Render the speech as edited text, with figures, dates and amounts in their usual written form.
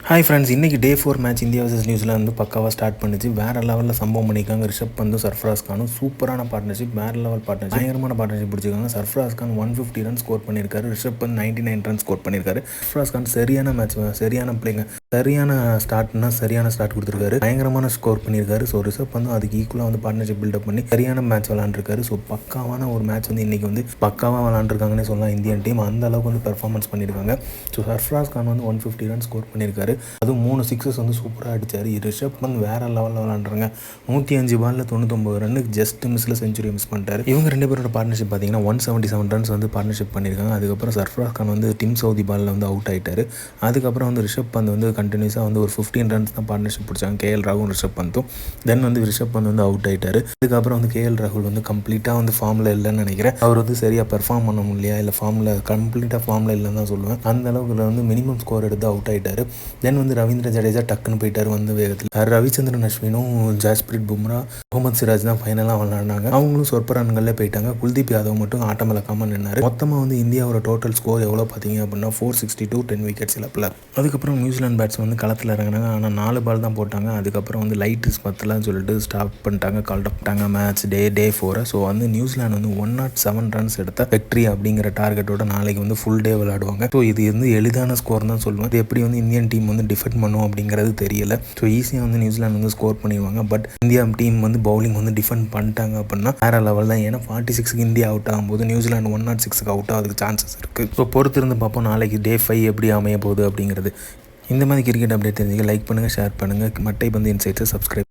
Hi friends, இன்றைக்கி டே 4 match India versus New Zealand பக்காவாக start பண்ணிச்சு. வேறு லெவலில் சம்பவம் பண்ணியிருக்காங்க. ரிஷப் பந்தும் சர்ஃப்ராஸ் கானும் சூப்பரான பார்ட்னர்ஷிப், வேறு லெவல் பார்ட்னர்ஷிப், பயங்கரமான பார்ட்னர்ஷிப் பிடிச்சிருக்காங்க. சர்ஃப்ராஸ் கான் 150 ரன் ஸ்கோர் பண்ணியிருக்காரு. ரிஷப் பந்த் 99 ரன் ஸ்கோர் பண்ணியிருக்காரு. சர்ஃப்ராஸ் கான் சரியான மேட்ச், சரியான பிளேங்க, சரியான ஸ்டார்ட் கொடுத்துருக்காரு. பயங்கரமான ஸ்கோர் பண்ணியிருக்காரு. ஸோ ரிஷப் பந்தும் அதுக்கு ஈக்குவலாக வந்து பார்ட்னர்ஷிப் பில்டப் பண்ணி சரியான மேட்ச் விளாண்டுருக்காரு. ஸோ பக்காவான ஒரு மேட்ச் வந்து இன்றைக்கி வந்து பக்காவாக விளாண்டுருக்காங்கன்னு சொல்லலாம். இந்தியன் டீம் அந்த அளவுக்கு வந்து பெர்ஃபார்மன்ஸ் பண்ணியிருக்காங்க. ஸோ சர்ஃப்ராஸ் கான் வந்து 150 ரன் ஸ்கோர் பண்ணியிருக்காரு. அதுவும் 3 சிக்ஸஸ் வந்து சூப்பராக அடித்தார். ரிஷப் பந்த் வேறு லெவலில் விளாண்டுறாங்க. 105 பாலில் 99 ரன்னுக்கு ஜஸ்ட் மிஸ்ஸில் செஞ்சுரி மிஸ் பண்ணிட்டார். இவங்க ரெண்டு பேரோட பார்ட்னர்ஷிப் பார்த்தீங்கன்னா 177 ரன்ஸ் வந்து பார்ட்னர்ஷிப் பண்ணியிருக்காங்க. அதுக்கப்புறம் சர்ஃப்ராஸ் கான் வந்து டிம் சவுதி பாலில் வந்து அவுட் ஆகிட்டார். அதுக்கப்புறம் வந்து ரிஷப் பந்த் வந்து கண்டினியூஸாக வந்து ஒரு 15 ரன்ஸ் தான் பார்ட்னர்ஷிப் பிடிச்சாங்க. கேஎல் ராகுல் ரிஷப் பந்தும். தென் வந்து ரிஷப் பந்த் வந்து அவுட் ஆகிட்டார். அதுக்கப்புறம் வந்து கேஎல் ராகுல் வந்து கம்ப்ளீட்டாக வந்து ஃபார்மில் இல்லைன்னு நினைக்கிறேன். அவர் வந்து சரியாக பெர்ஃபார்ம் பண்ண முடியலையா, இல்லை கம்ப்ளீட்டாக ஃபார்மில் இல்லைன்னு தான் சொல்லுவேன். அந்த அளவுக்கு வந்து மினிமம் ஸ்கோர் எடுத்து அவுட் ஆகிட்டார். தென் வந்து ரவீந்திர ஜடேஜா டக்குன்னு போயிட்டார் வந்து வேகத்தில். ரவிச்சந்திரன் அஸ்வினும் ஜாஸ்பிரிட் பும்ரா, முகமது சிராஜ் தான் ஃபைனலாக விளாண்டாங்க. அவங்களும் சொற்ப ரன்களில் போயிட்டாங்க. குல்தீப் யாதவ் மட்டும் ஆட்டம் இழக்காமல் நின்னார். மொத்தமாக வந்து இந்தியாவோட டோட்டல் ஸ்கோர் எவ்வளோ பார்த்தீங்க அப்படின்னா 462, 10 விக்கெட்ஸ் இழப்பில். அதுக்கப்புறம் நியூசிலாந்து பேட்ஸ் வந்து களத்தில் இறங்கினாங்க. ஆனால் 4 பால் தான் போட்டாங்க. அதுக்கப்புறம் வந்து லைட் இஸ் பத்தலான்னு சொல்லிட்டு ஸ்டாப் பண்ணிட்டாங்க, கால் அப் பண்ணிட்டாங்க மேட்ச் டே 4. ஸோ வந்து நியூசிலாந்து வந்து 107 ரன்ஸ் எடுத்த வெக்ட்ரி அப்படிங்கிற டார்கெட்டோட நாளைக்கு வந்து ஃபுல் டே விளையாடுவாங்க. ஸோ இது வந்து எளிதான ஸ்கோர் தான் சொல்லுவேன். இது எப்படி வந்து இந்தியன் டீம் வந்து டிஃபெண்ட் பண்ணும் அப்படிங்கிறது தெரியல. ஸோ ஈஸியாக வந்து நியூசிலாந்து வந்து ஸ்கோர் பண்ணிடுவாங்க. பட் இந்தியா டீம் வந்து பவுலிங் வந்து டிஃபெண்ட் பண்ணிட்டாங்க அப்படின்னா வேற லெவல் தான். ஏன்னா 46க்கு இந்தியா அவுட் ஆகும்போது நியூசிலாந்து 106க்கு அவுட் ஆகிறதுக்கு சான்சஸ் இருக்குது. ஸோ பொறுத்திருந்து பார்ப்போம் நாளைக்கு டே 5 எப்படி அமைய போகுது அப்படிங்கிறது. இந்த மாதிரி கிரிக்கெட் அப்டேட் தெரிஞ்சுக்க லைக் பண்ணுங்கள், ஷேர் பண்ணுங்கள். மட்டை பந்து இன்சைட்ஸை சப்ஸ்கிரைப்